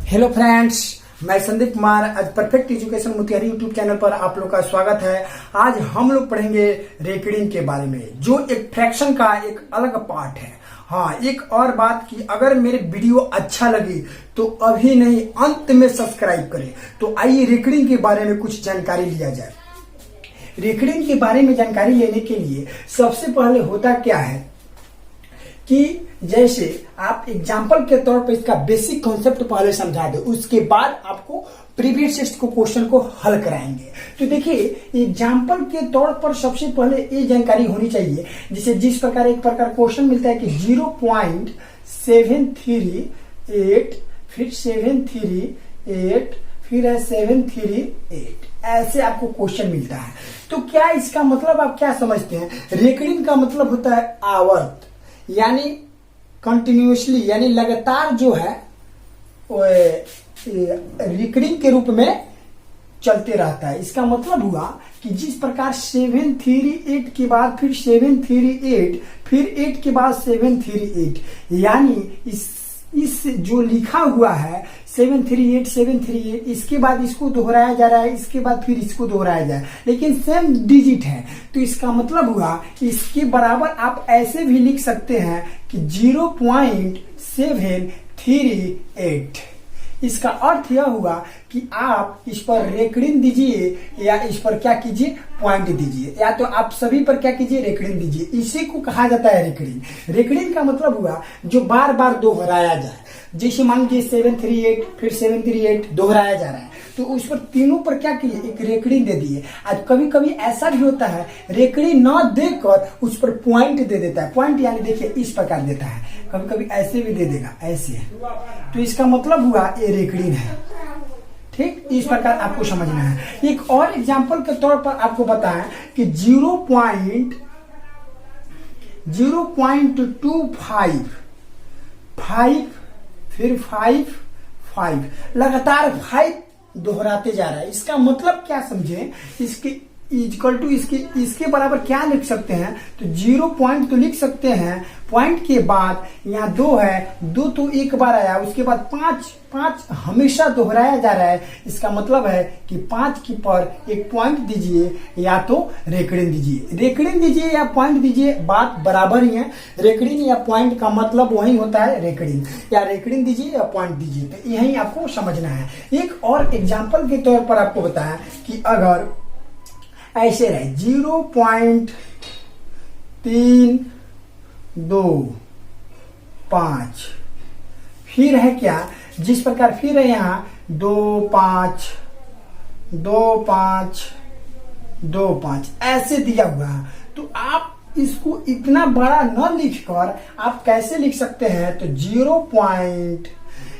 Hello friends, मैं संदीप कुमार। आज perfect education Motihari YouTube channel पर आप लोग का स्वागत है। आज हम लोग पढ़ेंगे रेकरिंग के बारे में, जो एक फ्रैक्शन का एक अलग पार्ट है। हाँ, एक और बात कि अगर मेरे वीडियो अच्छा लगी तो अभी नहीं, अंत में सब्सक्राइब करें। तो आइए रेकरिंग के बारे में कुछ जानकारी लिया जाए। रेकरिंग के बारे में जानकारी लेने के लिए सबसे पहले होता क्या है कि जैसे आप एग्जाम्पल के तौर पर इसका बेसिक कॉन्सेप्ट पहले समझा दे, उसके बाद आपको प्रीवियस टेस्ट को क्वेश्चन को हल कराएंगे। तो देखिए, एग्जाम्पल के तौर पर सबसे पहले ये जानकारी होनी चाहिए, जैसे जिस प्रकार एक प्रकार क्वेश्चन मिलता है कि 0.738 फिर 738 फिर है 738, ऐसे आपको क्वेश्चन मिलता है। तो क्या इसका मतलब आप क्या समझते हैं? रेकरिंग का मतलब होता है आवर्त, यानी कंटिन्यूसली, यानी लगातार जो है रिकरिंग के रूप में चलते रहता है। इसका मतलब हुआ कि जिस प्रकार 738 के बाद फिर 738 फिर 8 के बाद 738, यानी इस जो लिखा हुआ है 738 इसके बाद इसको दोहराया जा रहा है, इसके बाद फिर इसको दोहराया जा रहा है, लेकिन सेम डिजिट है। तो इसका मतलब हुआ कि इसके बराबर आप ऐसे भी लिख सकते हैं कि 0.738। इसका अर्थ यह हुआ कि आप इस पर रेकरिंग दीजिए या इस पर क्या कीजिए, पॉइंट दीजिए, या तो आप सभी पर क्या कीजिए, रेकरिंग दीजिए। इसी को कहा जाता है रेकरिंग। रेकरिंग का मतलब हुआ जो बार बार दोहराया जाए। जैसे मान लीजिए 738 फिर 738 दोहराया जा रहा है, तो उस पर तीनों पर क्या कीजिए, एक रेकरिंग दे दिए। आज कभी कभी ऐसा भी होता है, रेकरिंग ना देकर उस पर पॉइंट दे देता है। पॉइंट यानी देखिए इस प्रकार देता है, कभी कभी ऐसे भी दे देगा, ऐसे। तो इसका मतलब हुआ ये रेकरिंग है। ठीक, इस प्रकार आपको समझना है। एक और एग्जांपल के तौर पर आपको बताएं कि 0.025 5 फिर 5 लगातार 5 दोहराते जा रहा है। इसका मतलब क्या समझे, इसके इक्वल टू इसके बराबर क्या लिख सकते हैं? तो 0 पॉइंट तो लिख सकते हैं, पॉइंट के बाद यहाँ 2 है, 2 तो एक बार आया, उसके बाद 5 हमेशा दोहराया जा रहा है। इसका मतलब है कि 5 की पर एक पॉइंट दीजिए या तो रेकरिंग दीजिए। रेकरिंग दीजिए या पॉइंट दीजिए, बात बराबर ही है। रेकरिंग या पॉइंट का मतलब वही होता है रेकरिंग, या रेकरिंग दीजिए या पॉइंट दीजिए। तो यही आपको समझना है। एक और एग्जाम्पल के तौर पर आपको बताया कि अगर ऐसे रहे 0.325 फिर है क्या, जिस प्रकार फिर है यहाँ 2.5 ऐसे दिया हुआ है। तो आप इसको इतना बड़ा न लिखकर आप कैसे लिख सकते हैं? तो 0.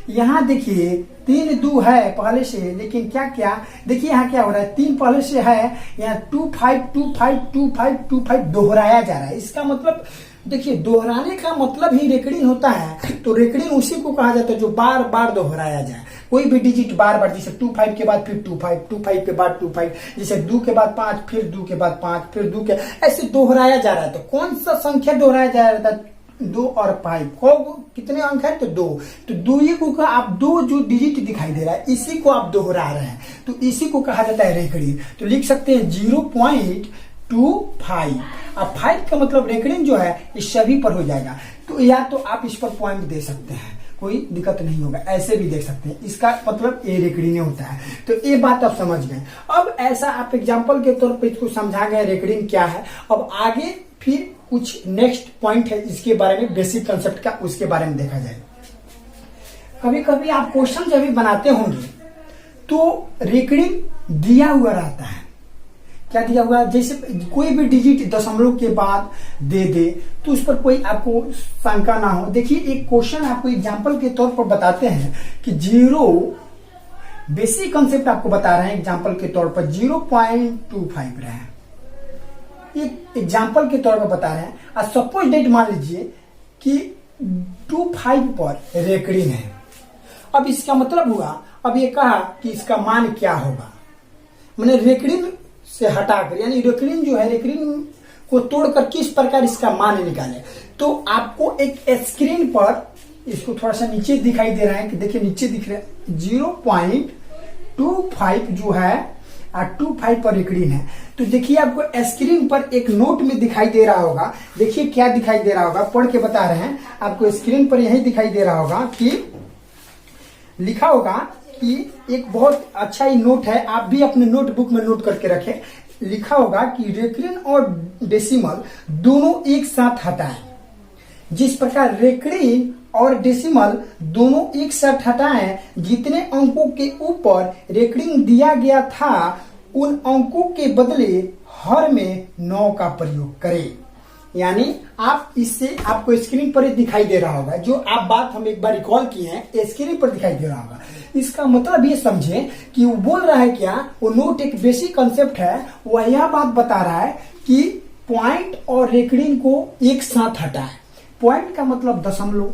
यहाँ देखिए 3 2 है पहले से, लेकिन क्या देखिए यहाँ क्या हो रहा है, 3 पहले से है, यहाँ 25 दोहराया जा रहा है। इसका मतलब देखिए, दोहराने का मतलब ही रेकरिंग होता है। तो रेकरिंग उसी को कहा जाता है जो बार बार दोहराया जाए। कोई भी डिजिट बार बार, जैसे 25 के बाद फिर 25 के बाद 25, जैसे 2 के बाद 5 फिर 2 के बाद 5 फिर 2 के, ऐसे दोहराया जा रहा है। तो कौन सा संख्या दोहराया जा रहा था? 2 और 5 को कितने अंक है? तो 2। तो 2 ही को आप 2 जो डिजिट दिखाई दे रहा है, इसी को आप दोहरा रहे हैं, तो इसी को कहा जाता है रेकरिंग। तो लिख सकते हैं 0.25। अब 5 का मतलब रेकरिंग जो है इस सभी पर हो जाएगा। तो या तो आप इस पर पॉइंट दे सकते हैं, कोई दिक्कत नहीं होगा, ऐसे भी देख सकते हैं। इसका मतलब ये रेकरिंग होता है। तो ये बात आप समझ गए। अब ऐसा आप एग्जाम्पल के तौर पर इसको समझा गए रेकरिंग क्या है। अब आगे फिर कुछ नेक्स्ट पॉइंट है इसके बारे में, बेसिक कंसेप्ट का, उसके बारे में देखा जाए। कभी कभी आप क्वेश्चन जब भी बनाते होंगे तो रेकरिंग दिया हुआ रहता है। क्या दिया हुआ? जैसे कोई भी डिजिट दशमलव के बाद दे दे तो उस पर कोई आपको शंका ना हो। देखिए, एक क्वेश्चन आपको एग्जाम्पल के तौर पर बताते हैं कि 0, बेसिक कंसेप्ट आपको बता रहे हैं एग्जाम्पल के तौर पर 0.25 रहे हैं, एक एग्जाम्पल के तौर पर बता रहे हैं। और सपोज डेट मान लीजिए कि 25 पर रेकरिंग है। अब इसका मतलब हुआ, अब ये कहा कि इसका मान क्या होगा, मैंने रेकरिंग से हटाकर, यानी रेकरिंग जो है, रेकरिंग को तोड़कर किस प्रकार इसका मान निकाले। तो आपको एक स्क्रीन पर इसको थोड़ा सा नीचे दिखाई दे रहा है कि देखिए नीचे दिख रहा है 0.25 जो है 25 पर रेकड़ीन है। तो देखिए आपको स्क्रीन पर एक नोट में दिखाई दे रहा होगा, देखिए क्या दिखाई दे रहा होगा, पढ़ के बता रहे हैं आपको। स्क्रीन पर यही दिखाई दे रहा होगा कि लिखा होगा कि एक बहुत अच्छा ही नोट है, आप भी अपने नोटबुक में नोट करके रखें। लिखा होगा कि रेकड़ीन और डेसिमल दोनों एक साथ हटाएं। जिस प्रकार रेकड़ीन और डेसिमल दोनों एक साथ हटाएं, जितने अंकों के ऊपर रेकड़ीन दिया गया था उन अंकों के बदले हर में 9 का प्रयोग करें। यानी आप इससे आपको स्क्रीन पर दिखाई दे रहा होगा, जो आप बात हम एक बार रिकॉल किए हैं स्क्रीन पर दिखाई दे रहा होगा। इसका मतलब ये समझे कि वो बोल रहा है क्या, वो नोट एक बेसिक कंसेप्ट है, वह यह बात बता रहा है कि पॉइंट और रेकड़ीन को एक साथ हटाए। पॉइंट का मतलब दशमलव,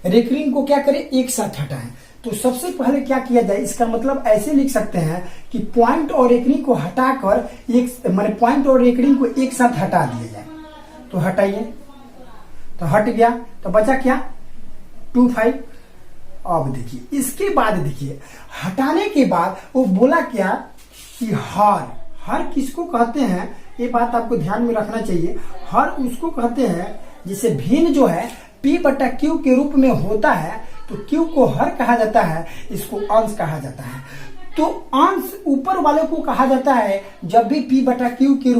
रेकड़ीन को क्या करें, एक साथ हटाएं। तो सबसे पहले क्या किया जाए, इसका मतलब ऐसे लिख सकते हैं कि पॉइंट और रेकड़ीन को हटाकर एक माने पॉइंट और रेकड़ीन को एक साथ हटा दिया जाए। तो हटाइए, तो हट गया, तो बचा क्या 25। अब देखिए इसके बाद देखिए हटाने के बाद वो बोला क्या कि हर किसको कहते हैं, ये बात आपको ध्यान में रखना चाहिए। हर उसको कहते हैं जिसे भिन्न जो है P/Q के रूप में होता है, तो Q को हर कहा जाता है, इसको अंश कहा जाता है। तो अंश ऊपर वाले को कहा जाता है जब भी P/Q के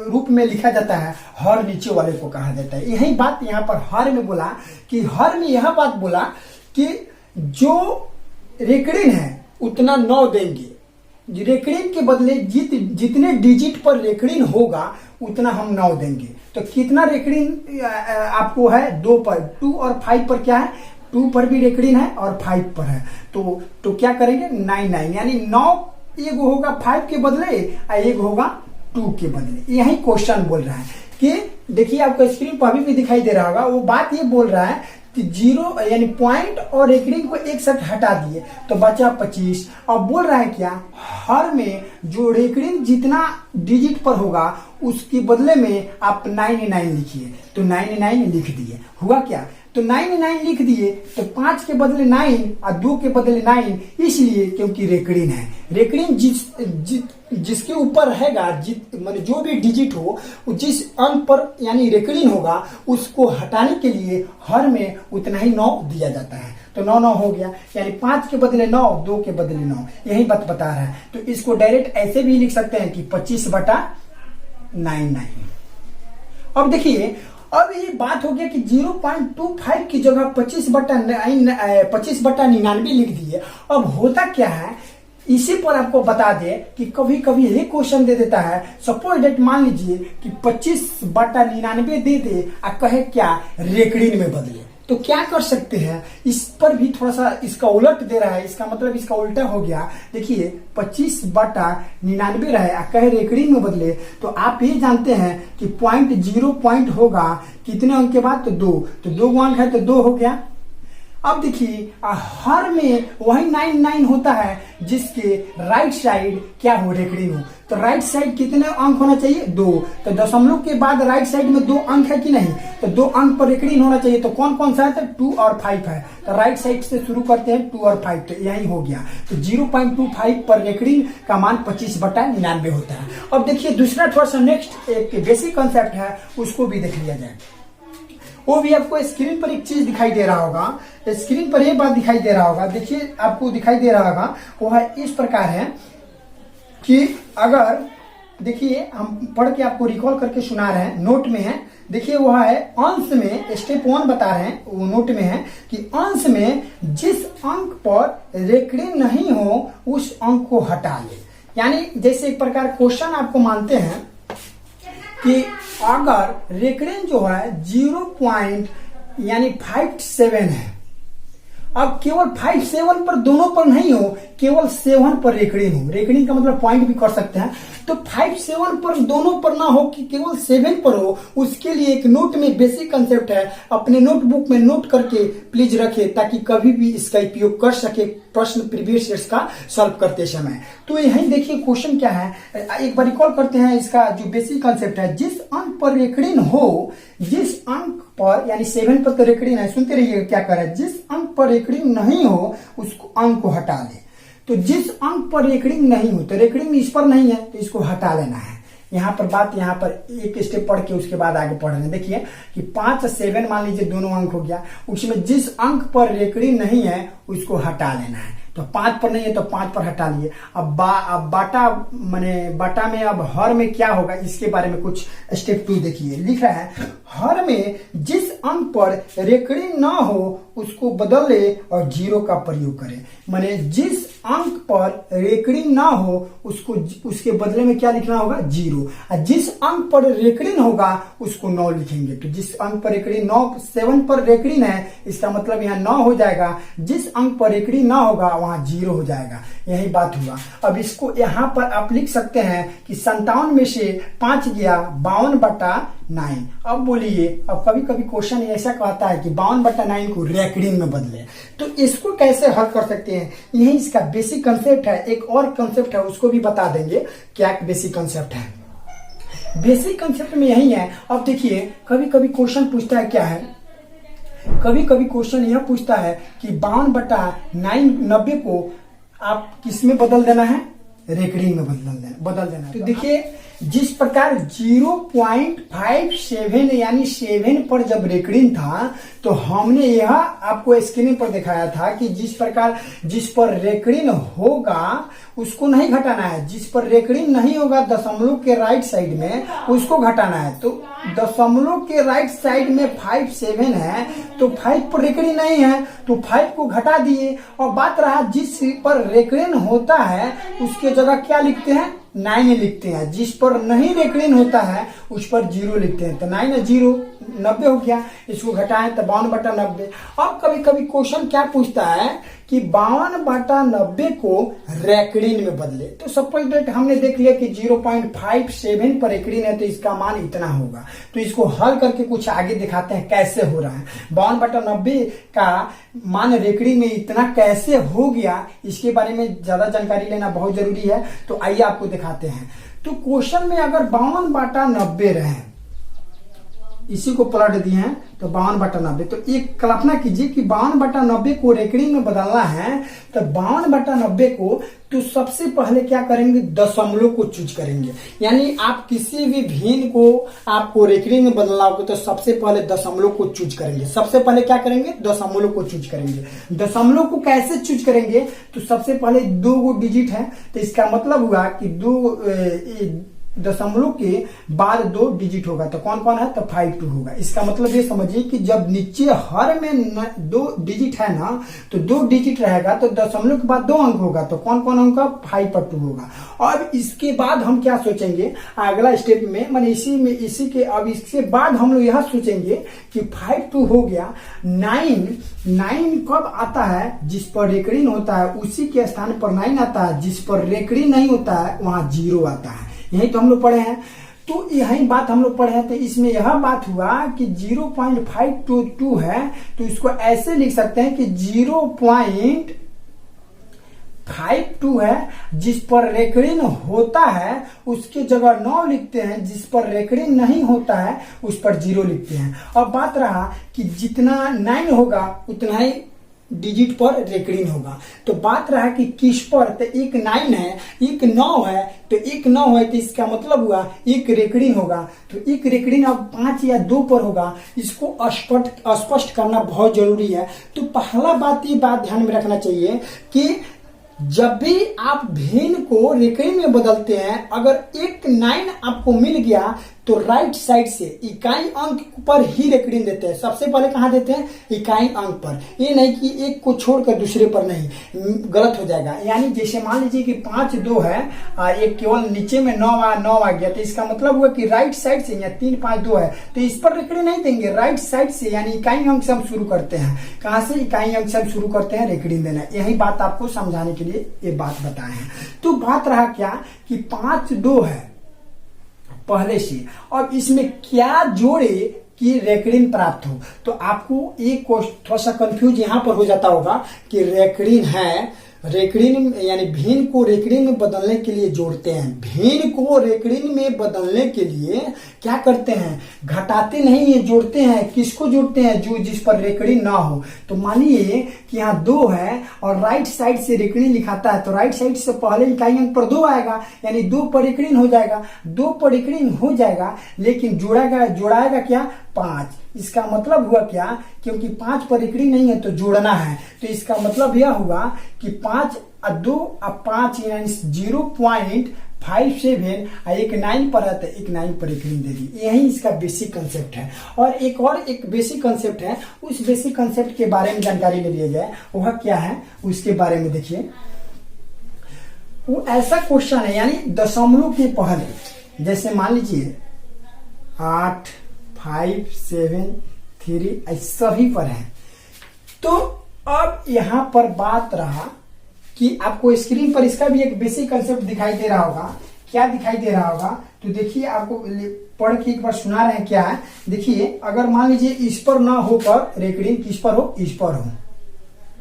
रूप में लिखा जाता है, हर नीचे वाले को कहा जाता है। यही बात यहाँ पर हर में बोला कि हर में यह बात बोला कि जो रेकड़ीन है उतना 9 देंगे, रेकड़ीन के बदले जितने डिजिट पर रेकड़ीन होगा उतना हम 9 देंगे। तो कितना रेकड़ीन आपको है, 2 पर, 2 और 5 पर क्या है, 2 पर भी रेकड़ीन है और 5 पर है। तो क्या करेंगे 9 यानी 9 एक होगा 5 के बदले और एक होगा 2 के बदले। यही क्वेश्चन बोल रहा है कि देखिए आपको स्क्रीन पर अभी भी दिखाई दे रहा होगा, वो बात ये बोल रहा है कि 0 यानी पॉइंट और रेकड़ीन को एक साथ हटा दिए तो बचा 25। अब बोल रहा है क्या, हर में जो रेकड़ीन जितना डिजिट पर होगा उसके बदले में आप 99 लिखिए। तो 99 लिख दिए, हुआ क्या, तो 99 लिख दिए तो 5 के बदले 9 और 2 के बदले 9, इसलिए क्योंकि रेकड़ीन है। रेकड़ीन जिसके ऊपर रहेगा, माने जो भी डिजिट हो, जिस अंक पर यानी रेकड़ीन होगा उसको हटाने के लिए हर में उतना ही 9 दिया जाता है। तो 9 हो गया, यानी 5 के बदले 9, 2 के बदले 9, यही बात बता रहा है। तो इसको डायरेक्ट ऐसे भी लिख सकते हैं कि 25/99। अब देखिए, अब ये बात हो गया कि 0.25 की जगह 25/99 लिख दिए। अब होता क्या है, इसी पर आपको बता दे कि कभी कभी ये क्वेश्चन दे देता है, सपोज डेट मान लीजिए कि 25/99 दे दे और कहे क्या रेकड़ीन में बदले, तो क्या कर सकते हैं, इस पर भी थोड़ा सा इसका उलट दे रहा है। इसका मतलब इसका उल्टा हो गया। देखिए 25/99 रहे और कहे रेकड़ीन में बदले, तो आप ये जानते हैं कि पॉइंट 0 पॉइंट होगा कितने अंक के बाद, तो 2, तो 2 अंक है तो 2 हो गया। अब देखिए हर में वही 99 होता है जिसके राइट साइड क्या हो, रेकड़ीन हो। तो राइट साइड कितने अंक होना चाहिए, 2। तो दशमलव के बाद राइट साइड में 2 अंक है कि नहीं, तो 2 अंक पर रेकड़ीन होना चाहिए। तो कौन कौन सा है, तो 2 और 5 है। तो राइट साइड से शुरू करते हैं 2 और 5, तो यही हो गया। तो 0.25 पर रेकड़ीन का मान 25/99 होता है। अब देखिए दूसरा थोड़ा सा नेक्स्ट एक बेसिक कॉन्सेप्ट है, उसको भी देख लिया जाए। वो भी आपको स्क्रीन पर एक चीज दिखाई दे रहा होगा, स्क्रीन पर एक बात दिखाई दे रहा होगा। देखिए आपको दिखाई दे रहा होगा, वो है इस प्रकार है कि अगर देखिए हम पढ़ के आपको रिकॉल करके सुना रहे हैं, नोट में है। देखिए वह है अंश में, स्टेप 1 बता रहे हैं, वो नोट में है कि अंश में जिस अंक पर रेकड़ीन नहीं हो उस अंक को हटा ले। यानी जैसे एक प्रकार क्वेश्चन आपको मानते हैं कि अगर रेकड़ीन जो है 0.57 है, अब केवल 57 पर दोनों पर नहीं हो, केवल 7 पर रेकरिंग हो, रेकरिंग का मतलब पॉइंट भी कर सकते हैं, तो 5 7 पर दोनों पर ना हो कि केवल 7 पर हो, उसके लिए एक नोट में बेसिक कंसेप्ट है, अपने नोटबुक में नोट करके प्लीज रखे ताकि कभी भी इसका उपयोग कर सके प्रश्न प्रीवियस ईयर्स का सॉल्व करते समय। तो यही देखिए क्वेश्चन क्या है, एक बार रिकॉल करते हैं इसका जो बेसिक कंसेप्ट है। जिस अंक पर रेकरिंग हो, जिस अंक पर यानी 7 पर तो रेकरिंग है, सुनते रहिए क्या कर रहा है, जिस अंक पर रेकरिंग नहीं हो उसको अंक को हटा ले। तो जिस अंक पर रेकरिंग नहीं हो, तो रेकरिंग इस पर नहीं है तो इसको हटा लेना है। यहाँ पर बात, यहाँ पर एक स्टेप पढ़ के उसके बाद आगे पढ़ रहे हैं। देखिए कि 5 और 7 मान लीजिए दोनों अंक हो गया, उसमें जिस अंक पर रेकरिंग नहीं है उसको हटा लेना है। तो 5 पर नहीं है तो 5 पर हटा लिए। अब बाटा माने बाटा में अब हर में क्या होगा इसके बारे में कुछ स्टेप 2 देखिए, लिख रहा है हर में जिस अंक पर रेकरिंग ना हो उसको बदल ले और 0 का प्रयोग करें। माने जिस अंक पर रेकरिंग ना हो उसको उसके बदले में क्या लिखना होगा, 0। और जिस अंक पर रेकरिंग होगा उसको 9 लिखेंगे। तो जिस अंक पर रेकरिंग 9 7 पर रेकरिंग है, इसका मतलब यहाँ 9 हो जाएगा, जिस अंक पर रेकरिंग ना होगा वहां 0 हो जाएगा। यही बात हुआ। अब इसको यहाँ पर आप लिख सकते हैं कि 57 में से 5 गया 52/9। अब बोलिए, अब कभी कभी क्वेश्चन ऐसा कहता है कि 52/9 को रेकरिंग में बदले, तो इसको कैसे हल कर सकते हैं, यही इसका बेसिक कंसेप्ट है। एक और कंसेप्ट है उसको भी बता देंगे क्या बेसिक कंसेप्ट है। बेसिक कंसेप्ट में यही है। अब देखिए कभी कभी क्वेश्चन पूछता है क्या है, कभी कभी क्वेश्चन यह पूछता है कि 52/9 को आप किस में बदल देना है, रेकरिंग में बदल देना। तो देखिए जिस प्रकार 0.57 यानी 7 पर जब रेकरिंग था तो हमने यह आपको स्क्रीन पर दिखाया था कि जिस प्रकार जिस पर रेकरिंग होगा उसको नहीं घटाना है, जिस पर रेकरिंग नहीं होगा दशमलव के राइट साइड में उसको घटाना है। तो दशमलव के राइट साइड में 5 7 है तो 5 पर रेकरिंग नहीं है तो 5 को घटा दिए। और बात रहा जिस पर रेकरिंग होता है उसके जगह क्या लिखते हैं, 9 लिखते हैं। जिस पर नहीं रेकरिंग होता है उस पर 0 लिखते हैं। तो 9 और 0 90 हो गया, इसको घटाएं तो 52/90। अब कभी कभी क्वेश्चन क्या पूछता है कि 52/90 को रेकरिंग में बदले। तो सपोज दैट हमने देख लिया कि 0.57 पर रेकरिंग है तो इसका मान इतना होगा। तो इसको हल करके कुछ आगे दिखाते हैं कैसे हो रहा है। 52/90 का मान रेकरिंग में इतना कैसे हो गया, इसके बारे में ज्यादा जानकारी लेना बहुत जरूरी है। तो आइए आपको दिखाते हैं। तो क्वेश्चन में अगर 52/90 रहे, इसी को पलट दिए हैं तो 52/90। तो एक कल्पना कीजिए कि 52/90 को रेकरिंग में बदलना है, तो 52/90 को तो सबसे पहले क्या करेंगे, दशमलव को चूज करेंगे। यानी आप किसी भी भिन्न को आपको रेकरिंग में बदलना होगा तो सबसे पहले दशमलव को चूज करेंगे। सबसे पहले क्या करेंगे, दशमलव को चूज करेंगे। दशमलव को कैसे चूज करेंगे, तो सबसे पहले 2 डिजिट है तो इसका मतलब हुआ कि 2 दशमलव के बाद 2 डिजिट होगा। तो कौन कौन है, तो 5 2 होगा। इसका मतलब ये समझिए कि जब नीचे हर में 2 डिजिट है ना, तो 2 डिजिट रहेगा तो दशमलव के बाद 2 अंक होगा। तो कौन कौन अंक, 5 और 2 होगा। और इसके बाद हम क्या सोचेंगे अगला स्टेप में, माने इसी के अब इसके बाद हम लोग यह सोचेंगे कि 5 2 हो गया। 9 कब आता है, जिस पर रेकरिंग होता है उसी के स्थान पर 9 आता है, जिस पर रेकरिंग नहीं होता है वहां 0 आता है। यही तो हम लोग पढ़े हैं। तो यही बात हम लोग पढ़े हैं। तो इसमें यह बात हुआ कि 0.522 है तो इसको ऐसे लिख सकते हैं कि 0.52 है, जिस पर रेकरिंग होता है उसके जगह 9 लिखते हैं, जिस पर रेकरिंग नहीं होता है उस पर 0 लिखते हैं। अब बात रहा कि जितना 9 होगा उतना ही डिजिट पर रेकरिंग होगा। तो बात रहा कि किस पर, तो एक 9 है एक 9 है, तो एक 9 है तो इसका मतलब हुआ एक रेकरिंग होगा। तो एक रेकरिंग अब 5 या 2 पर होगा। इसको स्पष्ट करना बहुत जरूरी है। तो पहला बात ये बात ध्यान में रखना चाहिए कि जब भी आप भिन्न को रेकरिंग में बदलते हैं, अगर एक 9 आपको मिल गया तो राइट साइड से इकाई अंक पर ही रेकरिन देते हैं। सबसे पहले कहाँ देते हैं? इकाई अंक पर। ये नहीं कि एक को छोड़कर दूसरे पर नहीं, गलत हो जाएगा। यानी जैसे मान लीजिए कि 5 2 है और एक केवल नीचे में 9 आ गया, तो इसका मतलब हुआ कि राइट साइड से, या 3 5 2 है तो इस पर रेकरिन नहीं देंगे, राइट साइड से यानी इकाई अंक से हम शुरू करते हैं। कहां से? इकाई अंक से हम शुरू करते हैं रेकरिन देना। यही बात आपको समझाने के लिए ये बात बताए हैं। तो बात रहा क्या कि 5 2 है पहले से, और इसमें क्या जोड़े कि रेकरिन प्राप्त हो। तो आपको एक थोड़ा सा कंफ्यूज यहां पर हो जाता होगा कि रेकरिन है, रेकरिन यानी भिन्न को रेकरिन में बदलने के लिए जोड़ते हैं। भिन्न को रेकरिन में बदलने के लिए क्या करते हैं? घटाते नहीं, ये जोड़ते हैं। किसको जोड़ते हैं? जो जिस पर रेकरिन ना हो। तो मानिए कि यहाँ 2 है और राइट साइड से रेकरिन लिखाता है, तो राइट साइड से पहले इकाई अंक पर 2 आएगा, यानी 2 पर रेकरिन हो जाएगा। 2 पर रेकरिन हो जाएगा, लेकिन जोड़ाएगा क्या? 5। इसका मतलब हुआ क्या? क्योंकि 5 पर रेकरिन नहीं है तो जोड़ना है, तो इसका मतलब यह हुआ कि 5 और 2 और 5 यानी 0.57 और एक 9 पर है तो एक 9 पर रेकरिन दे दी। यही इसका बेसिक कंसेप्ट है। और एक बेसिक कंसेप्ट है, उस बेसिक कंसेप्ट के बारे में जानकारी ले लिया जाए। वह क्या है उसके बारे में देखिए। वो ऐसा क्वेश्चन है, यानी दशमलव के पहले, जैसे मान लीजिए 8 5 7 3 सभी पर है। तो अब यहां पर बात रहा कि आपको स्क्रीन पर इसका भी एक बेसिक कंसेप्ट दिखाई दे रहा होगा। क्या दिखाई दे रहा होगा? तो देखिए, आपको पढ़ के एक बार सुना रहे हैं क्या है। देखिए, अगर मान लीजिए इस पर ना होकर रेकरिन किस पर हो? इस पर हो,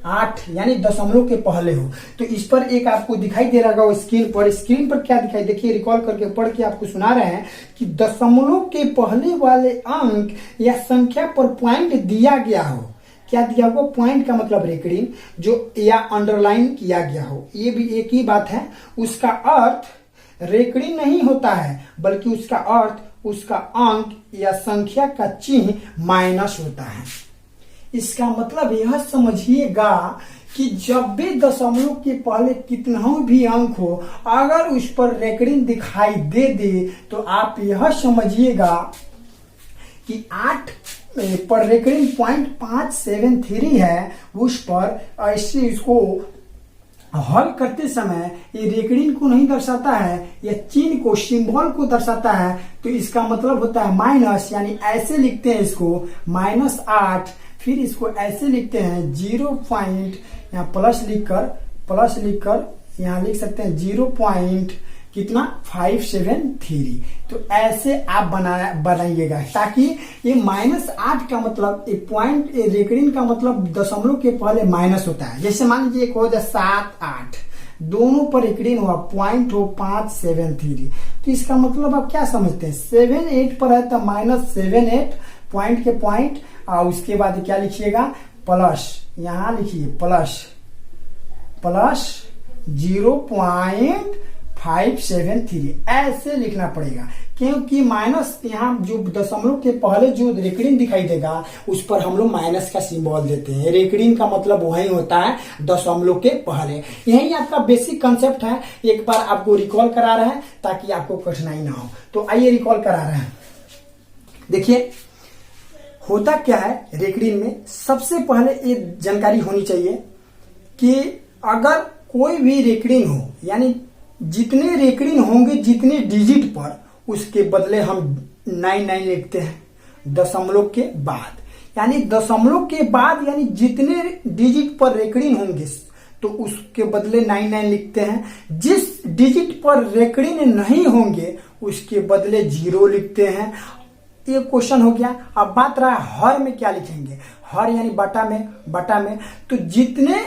8 यानी दशमलव के पहले हो, तो इस पर एक आपको दिखाई दे रहा होगा स्क्रीन पर। स्क्रीन पर क्या दिखाई? देखिए, रिकॉल करके पढ़ के आपको सुना रहे हैं कि दशमलव के पहले वाले अंक या संख्या पर पॉइंट दिया गया हो। क्या दिया हुआ? पॉइंट का मतलब रेकरिन, जो या अंडरलाइन किया गया हो। ये भी एक ही बात है। उसका अर्थ रेकरिन नहीं होता है, बल्कि उसका अर्थ उसका अंक या संख्या का चिन्ह माइनस होता है। इसका मतलब यह समझिएगा कि जब भी दशमलव के पहले कितना भी अंक हो, अगर उस पर रेकरिन दिखाई दे तो आप यह समझिएगा कि 8 पर रेकरिन 0.573 है। उस पर ऐसे इसको हल करते समय ये रेकरिन को नहीं दर्शाता है, या चिन्ह को, सिंबल को दर्शाता है। तो इसका मतलब होता है माइनस, यानी ऐसे लिखते हैं इसको -8। फिर इसको ऐसे लिखते हैं 0. यहाँ प्लस लिखकर यहाँ लिख सकते हैं 0.573। तो ऐसे आप बनाइएगा, ताकि ये -8 का मतलब एक पॉइंट, रेकरिन का मतलब दशमलव के पहले माइनस होता है। जैसे मान लीजिए एक हो जाए 7 8, दोनों पर रेकरिन हुआ, पॉइंट हो 573। तो इसका मतलब आप क्या समझते हैं? 7 8 पर है तो -78 पॉइंट के पॉइंट, और उसके बाद क्या लिखिएगा? प्लस, यहां लिखिए प्लस 0.573 ऐसे लिखना पड़ेगा, क्योंकि माइनस यहाँ जो दशमलव के पहले जो रेकरिन दिखाई देगा उस पर हम लोग माइनस का सिंबल देते हैं। रेकरिन का मतलब वही होता है दशमलव के पहले। यही आपका बेसिक कंसेप्ट है। एक बार आपको रिकॉल करा रहे हैं ताकि आपको कठिनाई ना हो। तो आइए रिकॉल करा रहे हैं। देखिए, होता क्या है रेकरिन में, सबसे पहले ये जानकारी होनी चाहिए कि अगर कोई भी रेकरिन हो, यानी जितने रेकरिन होंगे जितने डिजिट पर, उसके बदले हम 99 लिखते हैं दशमलव के बाद। यानी दशमलव के बाद यानी जितने डिजिट पर रेकरिन होंगे तो उसके बदले 99 लिखते हैं। जिस डिजिट पर रेकरिन नहीं होंगे उसके बदले 0 लिखते हैं। ये क्वेश्चन हो गया। अब बात रहा हर में क्या लिखेंगे? हर यानी बटा में तो जितने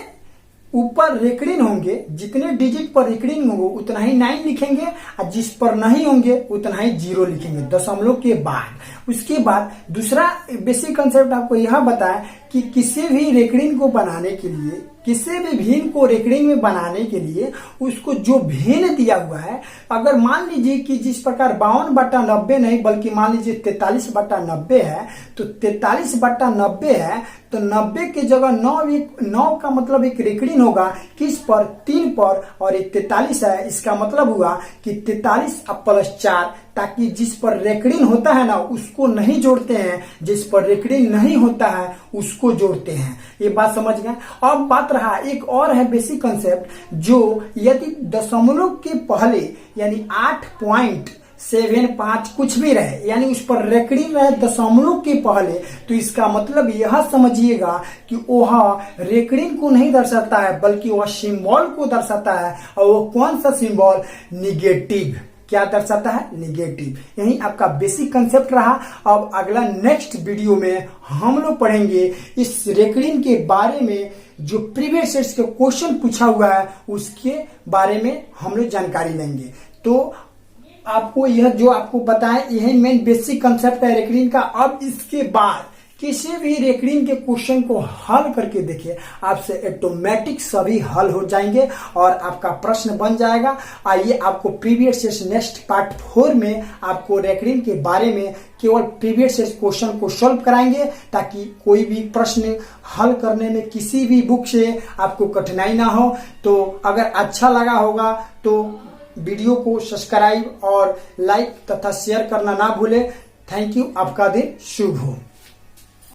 ऊपर रेकरिन होंगे, जितने डिजिट पर रेकरिन होंगे उतना ही 9 लिखेंगे, और जिस पर नहीं होंगे उतना ही 0 लिखेंगे दशमलव के बाद। उसके बाद दूसरा बेसिक कंसेप्ट आपको यह बताया कि किसी भी रेकरिन को बनाने के लिए, किसी भी भिन्न को रेकरिन में बनाने के लिए उसको जो भिन्न दिया हुआ है, अगर मान लीजिए कि जिस प्रकार 52/90 नहीं बल्कि मान लीजिए 43/90 है, तो 43/90 है तो 90 की जगह 9 का मतलब एक रेकरिन होगा किस पर? 3 पर, और एक 43 है। इसका मतलब हुआ कि 43 + 4, ताकि जिस पर रेकरिंग होता है ना उसको नहीं जोड़ते हैं, जिस पर रेकरिंग नहीं होता है उसको जोड़ते हैं। ये बात समझ गए। अब बात रहा एक और है बेसिक कंसेप्ट, जो यदि दशमलव के पहले यानी 8.75 कुछ भी रहे, यानी उस पर रेकरिंग रहे दशमलव के पहले, तो इसका मतलब यह समझिएगा कि वह रेकरिंग को नहीं दर्शाता है बल्कि वह सिंबल को दर्शाता है। और वो कौन सा सिंबल? निगेटिव। क्या दर्शाता है? निगेटिव। यही आपका बेसिक कंसेप्ट रहा। अब अगला नेक्स्ट वीडियो में हम लोग पढ़ेंगे इस रेकरिंग के बारे में, जो प्रीवियस ईयर के क्वेश्चन पूछा हुआ है उसके बारे में हम लोग जानकारी लेंगे। तो आपको यह जो आपको बताएं यही मेन बेसिक कंसेप्ट है रेकरिंग का। अब इसके बाद किसी भी रेकरिंग के क्वेश्चन को हल करके देखिए, आपसे ऑटोमेटिक सभी हल हो जाएंगे और आपका प्रश्न बन जाएगा। आइए आपको प्रीवियस ईयर नेक्स्ट पार्ट 4 में आपको रेकरिंग के बारे में केवल प्रीवियस ईयर क्वेश्चन को सॉल्व कराएंगे, ताकि कोई भी प्रश्न हल करने में किसी भी बुक से आपको कठिनाई ना हो। तो अगर अच्छा लगा होगा तो वीडियो को सब्सक्राइब और लाइक तथा शेयर करना ना भूले। Thank you. आपका दिन शुभ हो।